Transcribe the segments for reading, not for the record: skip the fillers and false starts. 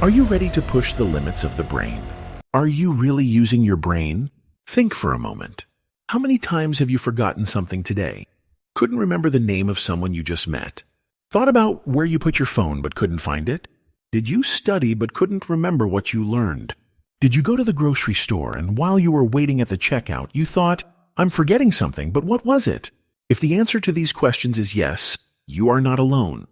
Are you ready to push the limits of the brain? Are you really using your brain? Think for a moment. How many times have you forgotten something today? Couldn't remember the name of someone you just met? Thought about where you put your phone but couldn't find it? Did you study but couldn't remember what you learned? Did you go to the grocery store and while you were waiting at the checkout, you thought, I'm forgetting something, but what was it? If the answer to these questions is yes, you are not alone.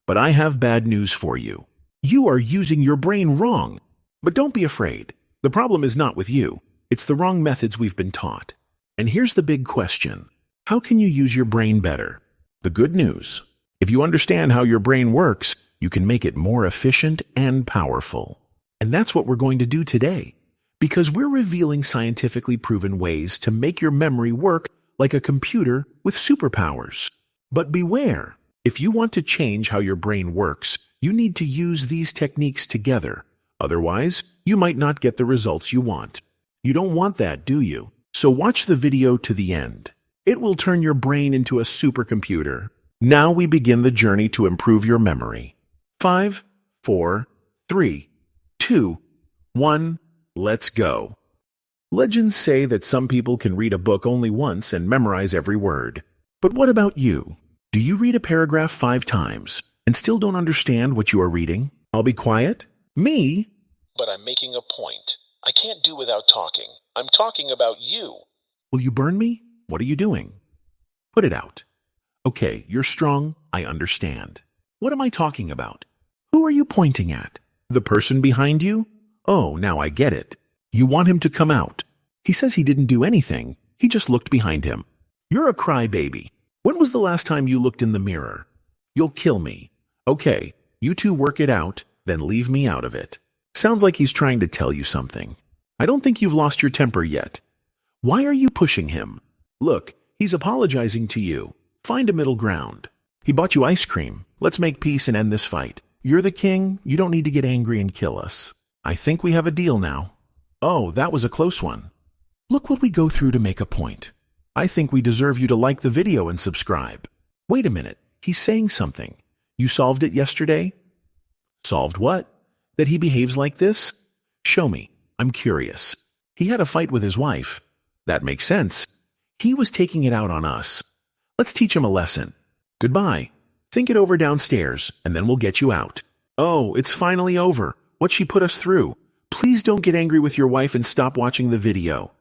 But I have bad news for you. You are using your brain wrong. But don't be afraid. The problem is not with you. It's the wrong methods we've been taught. And here's the big question. How can you use your brain better? The good news. If you understand how your brain works, you can make it more efficient and powerful. And that's what we're going to do today. Because we're revealing scientifically proven ways to make your memory work like a computer with superpowers. But beware. If you want to change how your brain works, you need to use these techniques together. Otherwise, you might not get the results you want. You don't want that, do you? So watch the video to the end. It will turn your brain into a supercomputer. Now we begin the journey to improve your memory. 5, 4, 3, 2, 1, let's go. Legends say that some people can read a book only once and memorize every word. But what about you? Do you read a paragraph 5 times and still don't understand what you are reading? I'll be quiet. Me? But I'm making a point. I can't do without talking. I'm talking about you. Will you burn me? What are you doing? Put it out. Okay, you're strong. I understand. What am I talking about? Who are you pointing at? The person behind you? Oh, now I get it. You want him to come out. He says he didn't do anything. He just looked behind him. You're a crybaby. When was the last time you looked in the mirror? You'll kill me. Okay, you two work it out, then leave me out of it. Sounds like he's trying to tell you something. I don't think you've lost your temper yet. Why are you pushing him? Look, he's apologizing to you. Find a middle ground. He bought you ice cream. Let's make peace and end this fight. You're the king. You don't need to get angry and kill us. I think we have a deal now. Oh, that was a close one. Look what we go through to make a point. I think we deserve you to like the video and subscribe. Wait a minute. He's saying something. You solved it yesterday? Solved what? That he behaves like this? Show me. I'm curious. He had a fight with his wife. That makes sense. He was taking it out on us. Let's teach him a lesson. Goodbye. Think it over downstairs, and then we'll get you out. Oh, it's finally over. What she put us through. Please don't get angry with your wife and stop watching the video.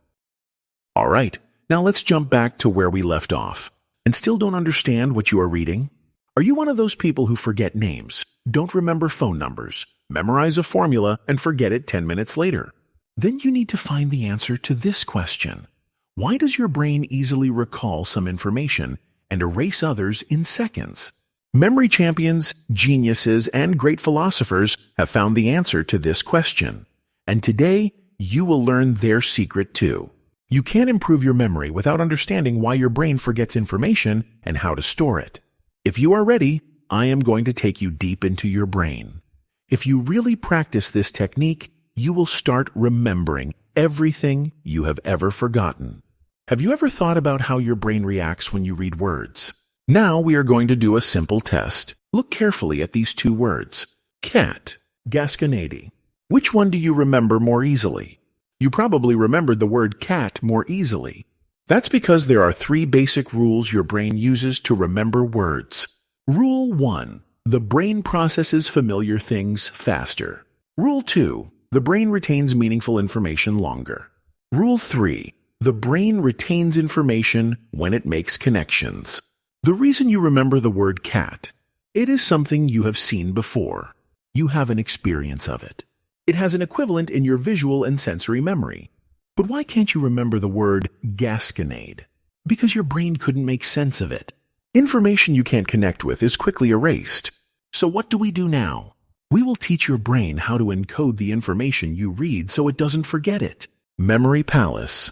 All right, now let's jump back to where we left off. And still don't understand what you are reading? Are you one of those people who forget names, don't remember phone numbers, memorize a formula, and forget it 10 minutes later? Then you need to find the answer to this question. Why does your brain easily recall some information and erase others in seconds? Memory champions, geniuses, and great philosophers have found the answer to this question. And today, you will learn their secret too. You can't improve your memory without understanding why your brain forgets information and how to store it. If you are ready, I am going to take you deep into your brain. If you really practice this technique, you will start remembering everything you have ever forgotten. Have you ever thought about how your brain reacts when you read words? Now we are going to do a simple test. Look carefully at these 2 words. Cat, gasconade. Which one do you remember more easily? You probably remembered the word cat more easily. That's because there are 3 basic rules your brain uses to remember words. Rule 1. The brain processes familiar things faster. Rule 2. The brain retains meaningful information longer. Rule 3. The brain retains information when it makes connections. The reason you remember the word cat, it is something you have seen before. You have an experience of it. It has an equivalent in your visual and sensory memory. But why can't you remember the word gasconade? Because your brain couldn't make sense of it. Information you can't connect with is quickly erased. So what do we do now? We will teach your brain how to encode the information you read so it doesn't forget it. Memory Palace,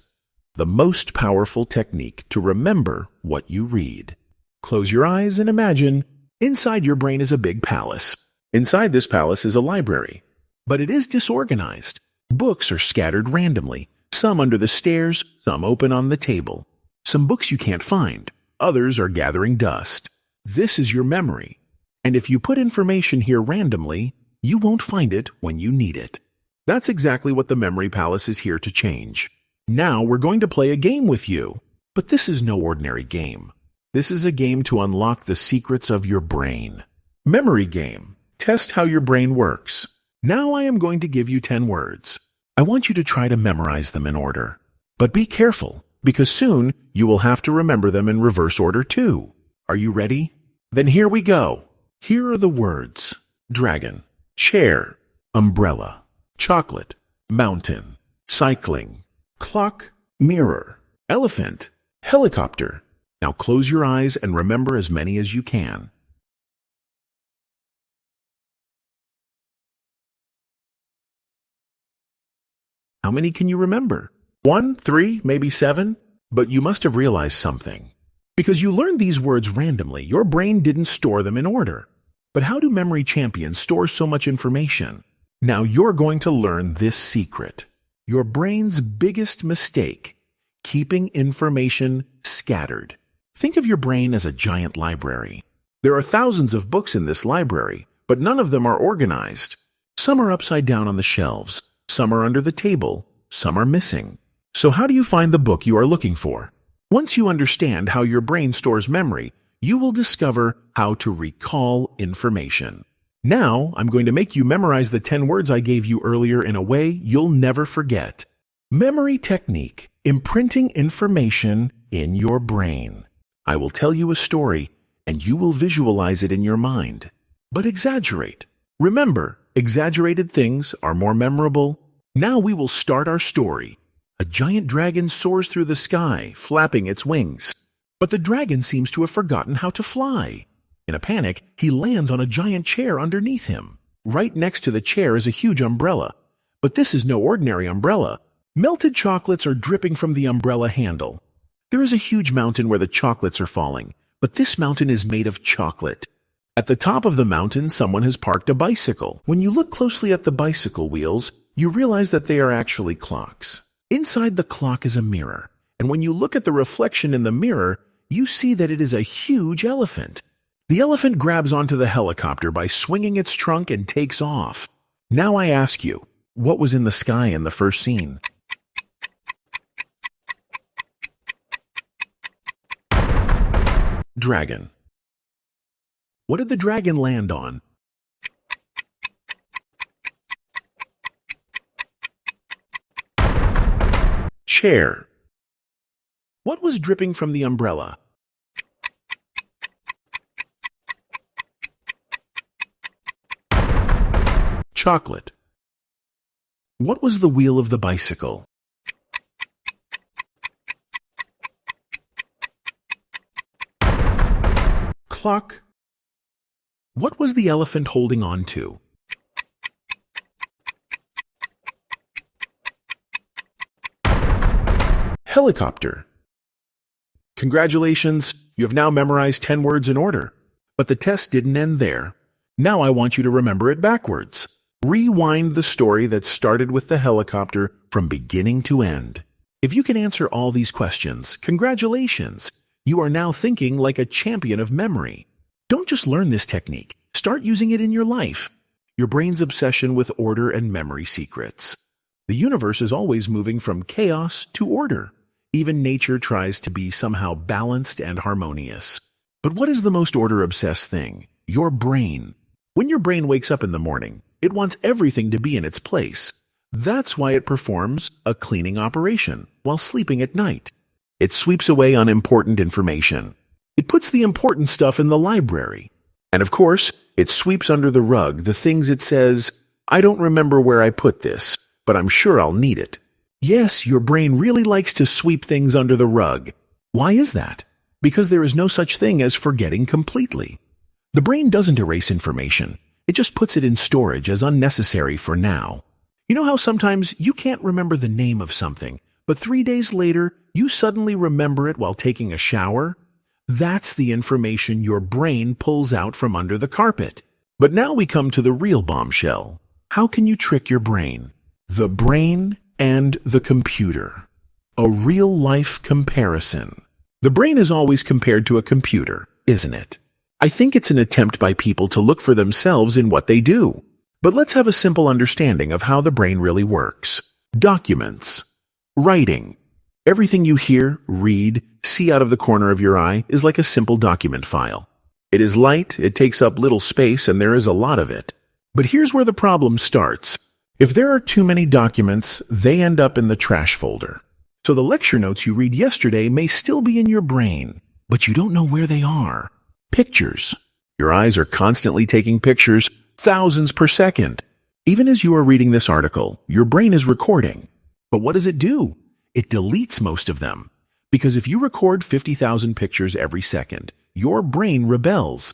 the most powerful technique to remember what you read. Close your eyes and imagine inside your brain is a big palace. Inside this palace is a library, but it is disorganized. Books are scattered randomly, some under the stairs, some open on the table. Some books you can't find, others are gathering dust. This is your memory. And if you put information here randomly, you won't find it when you need it. That's exactly what the Memory Palace is here to change. Now we're going to play a game with you. But this is no ordinary game. This is a game to unlock the secrets of your brain. Memory game. Test how your brain works. Now I am going to give you 10 words. I want you to try to memorize them in order. But be careful, because soon you will have to remember them in reverse order too. Are you ready? Then here we go. Here are the words: dragon, chair, umbrella, chocolate, mountain, cycling, clock, mirror, elephant, helicopter. Now close your eyes and remember as many as you can. How many can you remember? 1, 3, maybe 7? But you must have realized something. Because you learned these words randomly, your brain didn't store them in order. But how do memory champions store so much information? Now you're going to learn this secret. Your brain's biggest mistake: keeping information scattered. Think of your brain as a giant library. There are thousands of books in this library, but none of them are organized. Some are upside down on the shelves, some are under the table, some are missing. So how do you find the book you are looking for? Once you understand how your brain stores memory, you will discover how to recall information. Now, I'm going to make you memorize the 10 words I gave you earlier in a way you'll never forget. Memory technique: imprinting information in your brain. I will tell you a story, and you will visualize it in your mind. But exaggerate. Remember, exaggerated things are more memorable. Now we will start our story. A giant dragon soars through the sky, flapping its wings. But the dragon seems to have forgotten how to fly. In a panic, he lands on a giant chair underneath him. Right next to the chair is a huge umbrella. But this is no ordinary umbrella. Melted chocolates are dripping from the umbrella handle. There is a huge mountain where the chocolates are falling, but this mountain is made of chocolate. At the top of the mountain, someone has parked a bicycle. When you look closely at the bicycle wheels, you realize that they are actually clocks. Inside the clock is a mirror, and when you look at the reflection in the mirror, you see that it is a huge elephant. The elephant grabs onto the helicopter by swinging its trunk and takes off. Now I ask you, what was in the sky in the first scene? Dragon. What did the dragon land on? Chair. What was dripping from the umbrella? Chocolate. What was the wheel of the bicycle? Clock. What was the elephant holding on to? Helicopter. Congratulations, you have now memorized 10 words in order. But the test didn't end there. Now I want you to remember it backwards. Rewind the story that started with the helicopter from beginning to end. If you can answer all these questions, congratulations. You are now thinking like a champion of memory. Don't just learn this technique. Start using it in your life. Your brain's obsession with order and memory secrets. The universe is always moving from chaos to order. Even nature tries to be somehow balanced and harmonious. But what is the most order-obsessed thing? Your brain. When your brain wakes up in the morning, it wants everything to be in its place. That's why it performs a cleaning operation while sleeping at night. It sweeps away unimportant information. It puts the important stuff in the library. And of course, it sweeps under the rug the things it says, I don't remember where I put this, but I'm sure I'll need it. Yes, your brain really likes to sweep things under the rug. Why is that? Because there is no such thing as forgetting completely. The brain doesn't erase information. It just puts it in storage as unnecessary for now. You know how sometimes you can't remember the name of something, but 3 days later, you suddenly remember it while taking a shower? That's the information your brain pulls out from under the carpet. But now we come to the real bombshell. How can you trick your brain? The brain and the computer. A real-life comparison. The brain is always compared to a computer, isn't it? I think it's an attempt by people to look for themselves in what they do. But let's have a simple understanding of how the brain really works. Documents. Writing. Everything you hear, read, see out of the corner of your eye is like a simple document file. It is light, it takes up little space, and there is a lot of it. But here's where the problem starts. If there are too many documents, they end up in the trash folder. So the lecture notes you read yesterday may still be in your brain, but you don't know where they are. Pictures. Your eyes are constantly taking pictures, thousands per second. Even as you are reading this article, your brain is recording. But what does it do? It deletes most of them. Because if you record 50,000 pictures every second, your brain rebels.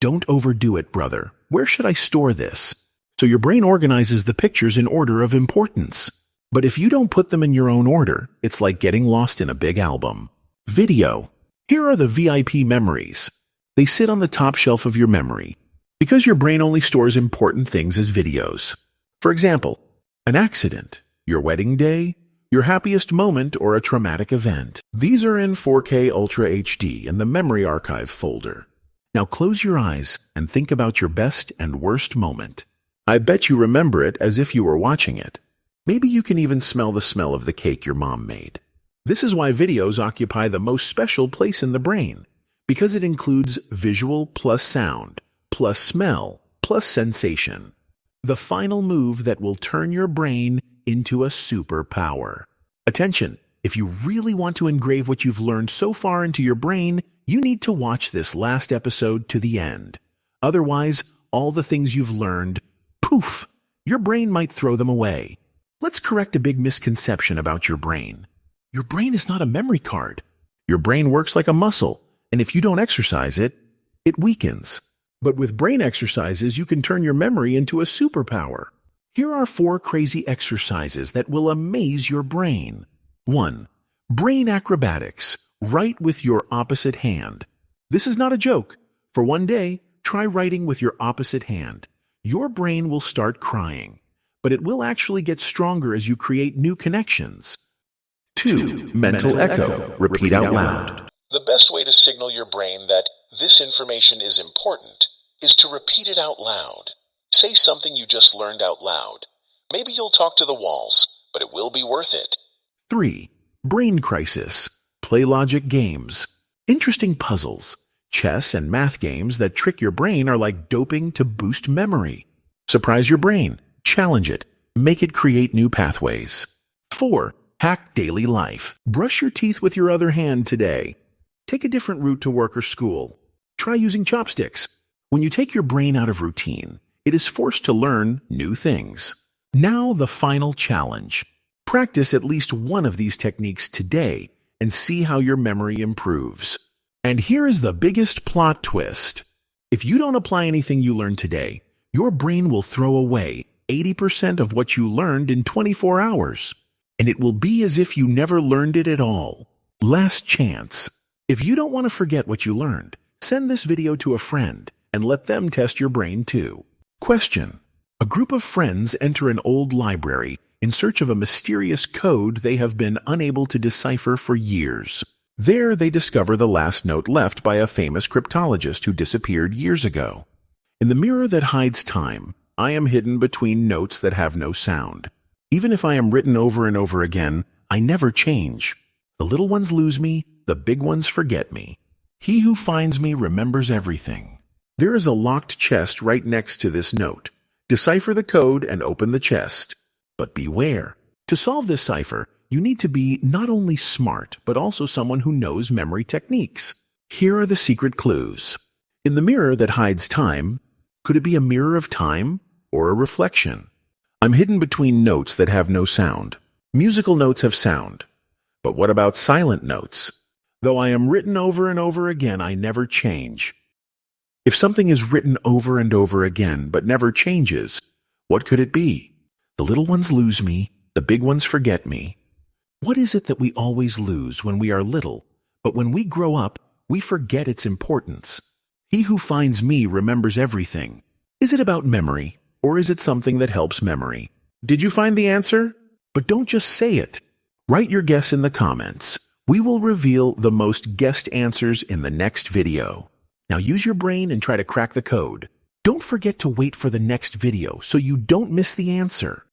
Don't overdo it, brother. Where should I store this? So your brain organizes the pictures in order of importance. But if you don't put them in your own order, it's like getting lost in a big album. Video. Here are the VIP memories. They sit on the top shelf of your memory because your brain only stores important things as videos. For example, an accident, your wedding day, your happiest moment, or a traumatic event. These are in 4K Ultra HD in the Memory Archive folder. Now close your eyes and think about your best and worst moment. I bet you remember it as if you were watching it. Maybe you can even smell the smell of the cake your mom made. This is why videos occupy the most special place in the brain, because it includes visual plus sound, plus smell, plus sensation. The final move that will turn your brain into a superpower. Attention! If you really want to engrave what you've learned so far into your brain, you need to watch this last episode to the end. Otherwise, all the things you've learned, poof, your brain might throw them away. Let's correct a big misconception about your brain. Your brain is not a memory card. Your brain works like a muscle, and if you don't exercise it, it weakens. But with brain exercises, you can turn your memory into a superpower. Here are 4 crazy exercises that will amaze your brain. 1. Brain acrobatics. Write with your opposite hand. This is not a joke. For one day, try writing with your opposite hand. Your brain will start crying, but it will actually get stronger as you create new connections. 2. Mental echo. Repeat out loud. The best way to signal your brain that this information is important is to repeat it out loud. Say something you just learned out loud. Maybe you'll talk to the walls, but it will be worth it. 3. Brain crisis. Play logic games. Interesting puzzles. Chess and math games that trick your brain are like doping to boost memory. Surprise your brain. Challenge it. Make it create new pathways. 4. Hack daily life. Brush your teeth with your other hand today. Take a different route to work or school. Try using chopsticks. When you take your brain out of routine, it is forced to learn new things. Now the final challenge. Practice at least one of these techniques today and see how your memory improves. And here is the biggest plot twist. If you don't apply anything you learned today, your brain will throw away 80% of what you learned in 24 hours. And it will be as if you never learned it at all. Last chance. If you don't want to forget what you learned, send this video to a friend and let them test your brain too. Question. A group of friends enter an old library in search of a mysterious code they have been unable to decipher for years. There they discover the last note left by a famous cryptologist who disappeared years ago. In the mirror that hides time, I am hidden between notes that have no sound. Even if I am written over and over again, I never change. The little ones lose me, the big ones forget me. He who finds me remembers everything. There is a locked chest right next to this note. Decipher the code and open the chest. But beware. To solve this cipher, you need to be not only smart, but also someone who knows memory techniques. Here are the secret clues. In the mirror that hides time, could it be a mirror of time or a reflection? I'm hidden between notes that have no sound. Musical notes have sound. But what about silent notes? Though I am written over and over again, I never change. If something is written over and over again but never changes, what could it be? The little ones lose me, the big ones forget me. What is it that we always lose when we are little, but when we grow up, we forget its importance? He who finds me remembers everything. Is it about memory, or is it something that helps memory? Did you find the answer? But don't just say it. Write your guess in the comments. We will reveal the most guessed answers in the next video. Now use your brain and try to crack the code. Don't forget to wait for the next video so you don't miss the answer.